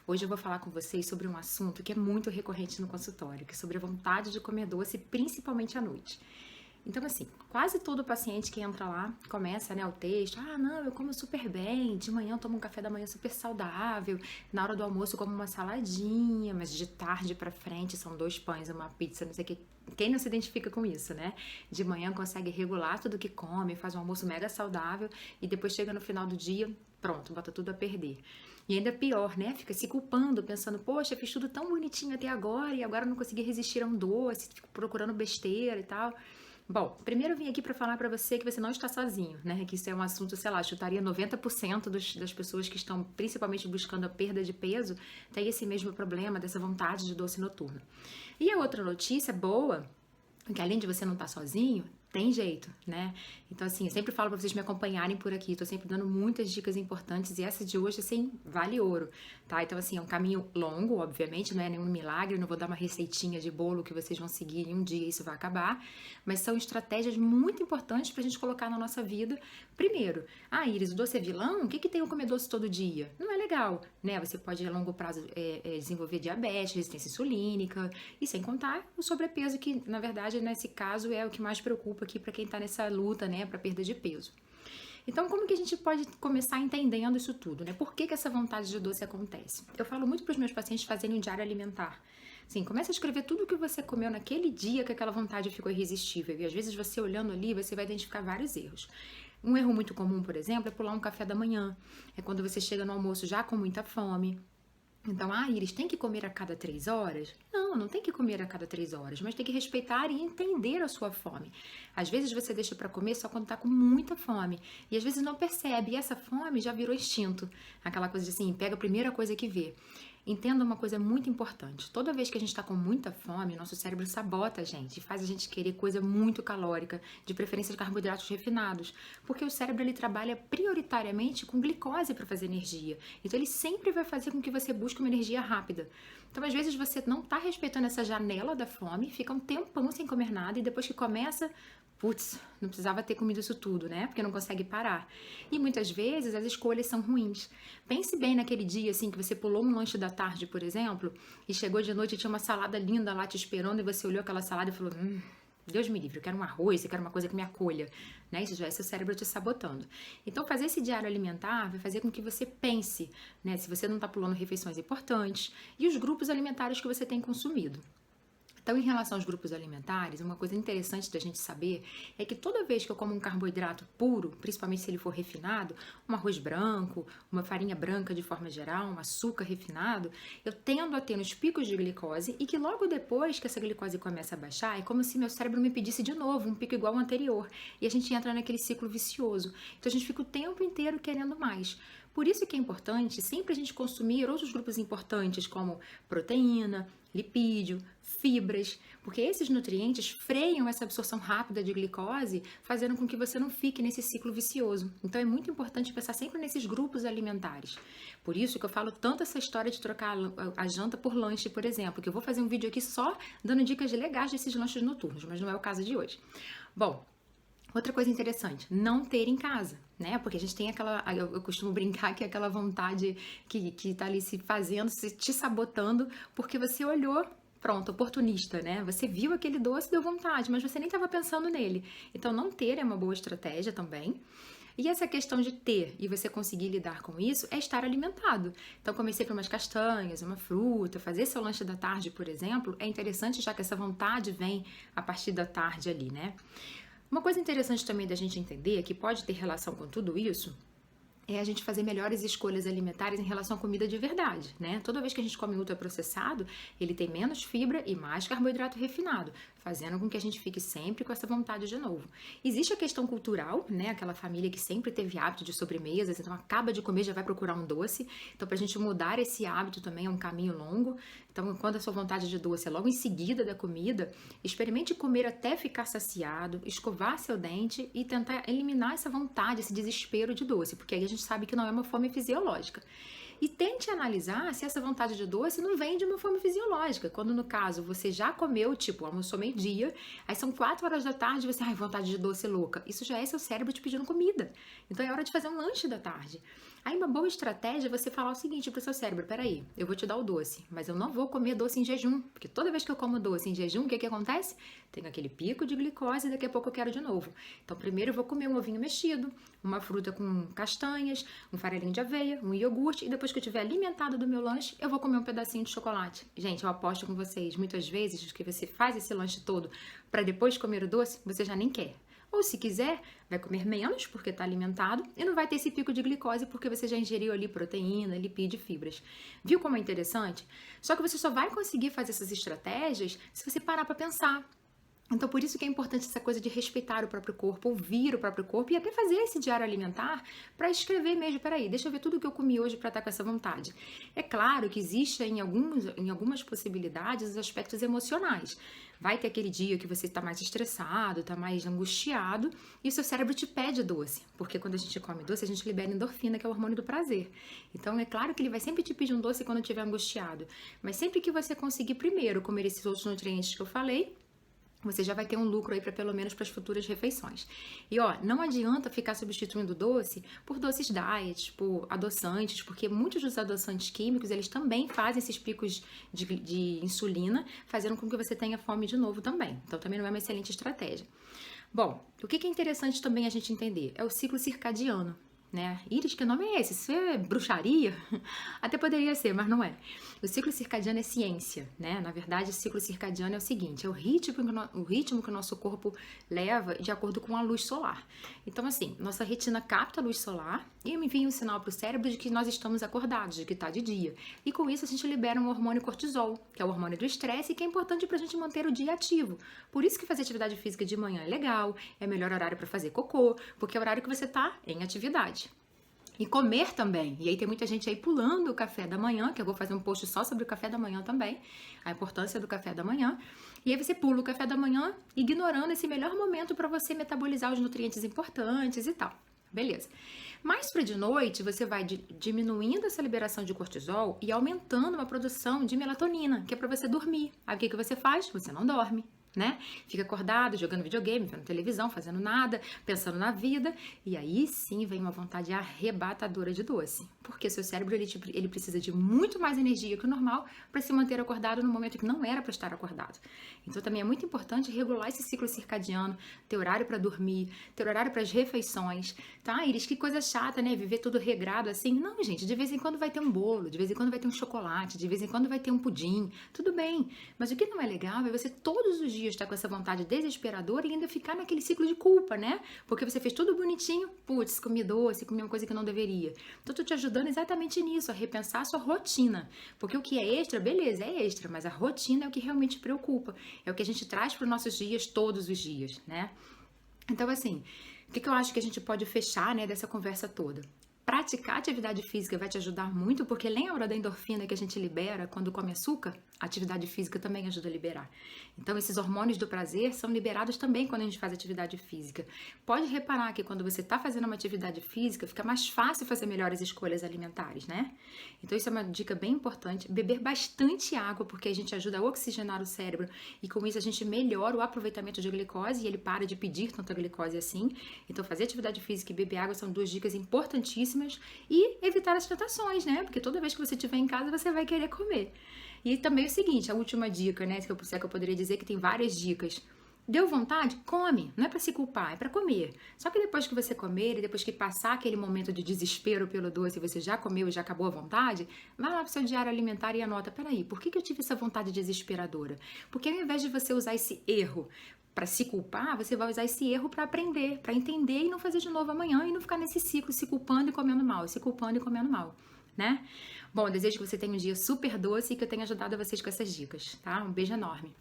Hoje eu vou falar com vocês sobre um assunto que é muito recorrente no consultório, que é sobre a vontade de comer doce, principalmente à noite. Então, assim, quase todo paciente que entra lá começa, né, o texto, não, eu como super bem, de manhã eu tomo um café da manhã super saudável, na hora do almoço eu como uma saladinha, mas de tarde pra frente são 2 pães, uma pizza, não sei o que. Quem não se identifica com isso, né? De manhã consegue regular tudo que come, faz um almoço mega saudável e depois chega no final do dia, pronto, bota tudo a perder. E ainda pior, né? Fica se culpando, pensando, poxa, fiz tudo tão bonitinho até agora e agora não consegui resistir a um doce, fico procurando besteira e tal. Bom, primeiro eu vim aqui para falar para você que você não está sozinho, né? Que isso é um assunto, sei lá, chutaria 90% das pessoas que estão principalmente buscando a perda de peso tem esse mesmo problema, dessa vontade de doce noturno. E a outra notícia boa, que além de você não estar sozinho, tem jeito, né? Então, assim, eu sempre falo para vocês me acompanharem por aqui, tô sempre dando muitas dicas importantes e essa de hoje, assim, vale ouro, tá? Então, assim, é um caminho longo, obviamente, não é nenhum milagre, não vou dar uma receitinha de bolo que vocês vão seguir e um dia isso vai acabar, mas são estratégias muito importantes pra gente colocar na nossa vida. Primeiro, Iris, o doce é vilão? O que tem eu comer doce todo dia? Não é legal, né? Você pode, a longo prazo, desenvolver diabetes, resistência insulínica, e sem contar o sobrepeso, que, na verdade, nesse caso, é o que mais preocupa aqui para quem tá nessa luta, né, para perda de peso. Então, como que a gente pode começar entendendo isso tudo, né? Por que essa vontade de doce acontece? Eu falo muito para os meus pacientes fazerem um diário alimentar. Sim, começa a escrever tudo que você comeu naquele dia que aquela vontade ficou irresistível. E às vezes você olhando ali, você vai identificar vários erros. Um erro muito comum, por exemplo, é pular um café da manhã. É quando você chega no almoço já com muita fome. Então, Iris, tem que comer a cada 3 horas? Não tem que comer a cada 3 horas, mas tem que respeitar e entender a sua fome. Às vezes você deixa para comer só quando tá com muita fome, e às vezes não percebe, e essa fome já virou instinto. Aquela coisa de assim, pega a primeira coisa que vê. Entenda uma coisa muito importante. Toda vez que a gente está com muita fome, nosso cérebro sabota a gente e faz a gente querer coisa muito calórica, de preferência de carboidratos refinados, porque o cérebro ele trabalha prioritariamente com glicose para fazer energia. Então ele sempre vai fazer com que você busque uma energia rápida. Então às vezes você não está respeitando essa janela da fome, fica um tempão sem comer nada e depois que começa, putz, não precisava ter comido isso tudo, né? Porque não consegue parar. E muitas vezes as escolhas são ruins. Pense bem naquele dia, assim, que você pulou um lanche da tarde, por exemplo, e chegou de noite e tinha uma salada linda lá te esperando e você olhou aquela salada e falou, Deus me livre, eu quero um arroz, eu quero uma coisa que me acolha, né? Isso já é seu cérebro te sabotando. Então, fazer esse diário alimentar vai fazer com que você pense, né? Se você não está pulando refeições importantes e os grupos alimentares que você tem consumido. Então, em relação aos grupos alimentares, uma coisa interessante da gente saber é que toda vez que eu como um carboidrato puro, principalmente se ele for refinado, um arroz branco, uma farinha branca de forma geral, um açúcar refinado, eu tendo a ter uns picos de glicose e que logo depois que essa glicose começa a baixar, é como se meu cérebro me pedisse de novo um pico igual ao anterior. E a gente entra naquele ciclo vicioso. Então, a gente fica o tempo inteiro querendo mais. Por isso que é importante sempre a gente consumir outros grupos importantes como proteína, lipídio, fibras, porque esses nutrientes freiam essa absorção rápida de glicose, fazendo com que você não fique nesse ciclo vicioso. Então é muito importante pensar sempre nesses grupos alimentares. Por isso que eu falo tanto essa história de trocar a janta por lanche, por exemplo, que eu vou fazer um vídeo aqui só dando dicas legais desses lanches noturnos, mas não é o caso de hoje. Bom, outra coisa interessante, não ter em casa, né? Porque a gente tem aquela, eu costumo brincar que é aquela vontade que tá ali se fazendo, te sabotando, porque você olhou, pronto, oportunista, né? Você viu aquele doce, deu vontade, mas você nem estava pensando nele. Então, não ter é uma boa estratégia também. E essa questão de ter e você conseguir lidar com isso é estar alimentado. Então, comer sempre umas castanhas, uma fruta, fazer seu lanche da tarde, por exemplo, é interessante já que essa vontade vem a partir da tarde ali, né? Uma coisa interessante também da gente entender, que pode ter relação com tudo isso, é a gente fazer melhores escolhas alimentares em relação à comida de verdade, né? Toda vez que a gente come ultraprocessado, ele tem menos fibra e mais carboidrato refinado, fazendo com que a gente fique sempre com essa vontade de novo. Existe a questão cultural, né? Aquela família que sempre teve hábito de sobremesas, então acaba de comer já vai procurar um doce. Então, pra gente mudar esse hábito também é um caminho longo. Então, quando a sua vontade de doce é logo em seguida da comida, experimente comer até ficar saciado, escovar seu dente e tentar eliminar essa vontade, esse desespero de doce, porque aí a gente sabe que não é uma fome fisiológica. E tente analisar se essa vontade de doce não vem de uma fome fisiológica. Quando, no caso, você já comeu, tipo, almoçou meio-dia, aí são 4 horas da tarde e você, ai, vontade de doce louca. Isso já é seu cérebro te pedindo comida. Então é hora de fazer um lanche da tarde. Aí uma boa estratégia é você falar o seguinte pro seu cérebro: peraí, eu vou te dar o doce, mas eu não vou comer doce em jejum, porque toda vez que eu como doce em jejum, o que acontece? Tenho aquele pico de glicose e daqui a pouco eu quero de novo. Então primeiro eu vou comer um ovinho mexido, uma fruta com castanhas, um farelinho de aveia, um iogurte, e depois que eu estiver alimentado do meu lanche, eu vou comer um pedacinho de chocolate. Gente, eu aposto com vocês, muitas vezes que você faz esse lanche todo para depois comer o doce, você já nem quer. Ou se quiser, vai comer menos porque está alimentado e não vai ter esse pico de glicose porque você já ingeriu ali proteína, lipídio e fibras. Viu como é interessante? Só que você só vai conseguir fazer essas estratégias se você parar para pensar. Então, por isso que é importante essa coisa de respeitar o próprio corpo, ouvir o próprio corpo e até fazer esse diário alimentar para escrever mesmo, peraí, deixa eu ver tudo que eu comi hoje para estar com essa vontade. É claro que existe em algumas possibilidades os aspectos emocionais. Vai ter aquele dia que você está mais estressado, está mais angustiado e o seu cérebro te pede doce, porque quando a gente come doce, a gente libera endorfina, que é o hormônio do prazer. Então, é claro que ele vai sempre te pedir um doce quando estiver angustiado, mas sempre que você conseguir primeiro comer esses outros nutrientes que eu falei, você já vai ter um lucro aí para pelo menos para as futuras refeições. E ó, não adianta ficar substituindo doce por doces diet, por adoçantes, porque muitos dos adoçantes químicos, eles também fazem esses picos de insulina, fazendo com que você tenha fome de novo também. Então também não é uma excelente estratégia. Bom, o que é interessante também a gente entender é o ciclo circadiano, né? Íris, que nome é esse? Isso é bruxaria? Até poderia ser, mas não é. O ciclo circadiano é ciência, né? Na verdade, o ciclo circadiano é o seguinte, é o ritmo que o nosso corpo leva de acordo com a luz solar. Então, assim, nossa retina capta a luz solar e envia um sinal para o cérebro de que nós estamos acordados, de que está de dia. E com isso a gente libera um hormônio cortisol, que é o hormônio do estresse e que é importante para a gente manter o dia ativo. Por isso que fazer atividade física de manhã é legal, é o melhor horário para fazer cocô, porque é o horário que você está em atividade. E comer também. E aí tem muita gente aí pulando o café da manhã, que eu vou fazer um post só sobre o café da manhã também, a importância do café da manhã. E aí você pula o café da manhã, ignorando esse melhor momento para você metabolizar os nutrientes importantes e tal. Beleza. Mais para de noite, você vai diminuindo essa liberação de cortisol e aumentando uma produção de melatonina, que é para você dormir. Aí o que você faz? Você não dorme, né? Fica acordado, jogando videogame, vendo televisão, fazendo nada, pensando na vida, e aí sim vem uma vontade arrebatadora de doce, porque seu cérebro ele precisa de muito mais energia que o normal para se manter acordado no momento que não era para estar acordado. Então também é muito importante regular esse ciclo circadiano, ter horário para dormir, ter horário para as refeições, tá? Iris, que coisa chata, né? Viver tudo regrado assim. Não, gente, de vez em quando vai ter um bolo, de vez em quando vai ter um chocolate, de vez em quando vai ter um pudim, tudo bem, mas o que não é legal é você todos os dias estar com essa vontade desesperadora e ainda ficar naquele ciclo de culpa, né? Porque você fez tudo bonitinho, putz, comi doce, comi uma coisa que não deveria. Então, eu tô te ajudando exatamente nisso, a repensar a sua rotina. Porque o que é extra, beleza, é extra, mas a rotina é o que realmente preocupa. É o que a gente traz para os nossos dias, todos os dias, né? Então, assim, o que eu acho que a gente pode fechar, né, dessa conversa toda? Praticar atividade física vai te ajudar muito, porque lembra da endorfina que a gente libera quando come açúcar? A atividade física também ajuda a liberar. Então, esses hormônios do prazer são liberados também quando a gente faz atividade física. Pode reparar que quando você está fazendo uma atividade física, fica mais fácil fazer melhores escolhas alimentares, né? Então, isso é uma dica bem importante. Beber bastante água, porque a gente ajuda a oxigenar o cérebro e com isso a gente melhora o aproveitamento de glicose e ele para de pedir tanta glicose assim. Então, fazer atividade física e beber água são 2 dicas importantíssimas. E evitar as tentações, né? Porque toda vez que você estiver em casa, você vai querer comer. E também é o seguinte, a última dica, né? Que eu poderia dizer que tem várias dicas. Deu vontade? Come. Não é para se culpar, é para comer. Só que depois que você comer e depois que passar aquele momento de desespero pelo doce e você já comeu e já acabou a vontade, vai lá pro seu diário alimentar e anota, peraí, por que eu tive essa vontade desesperadora? Porque ao invés de você usar esse erro para se culpar, você vai usar esse erro para aprender, para entender e não fazer de novo amanhã e não ficar nesse ciclo se culpando e comendo mal, se culpando e comendo mal, né? Bom, eu desejo que você tenha um dia super doce e que eu tenha ajudado vocês com essas dicas, tá? Um beijo enorme.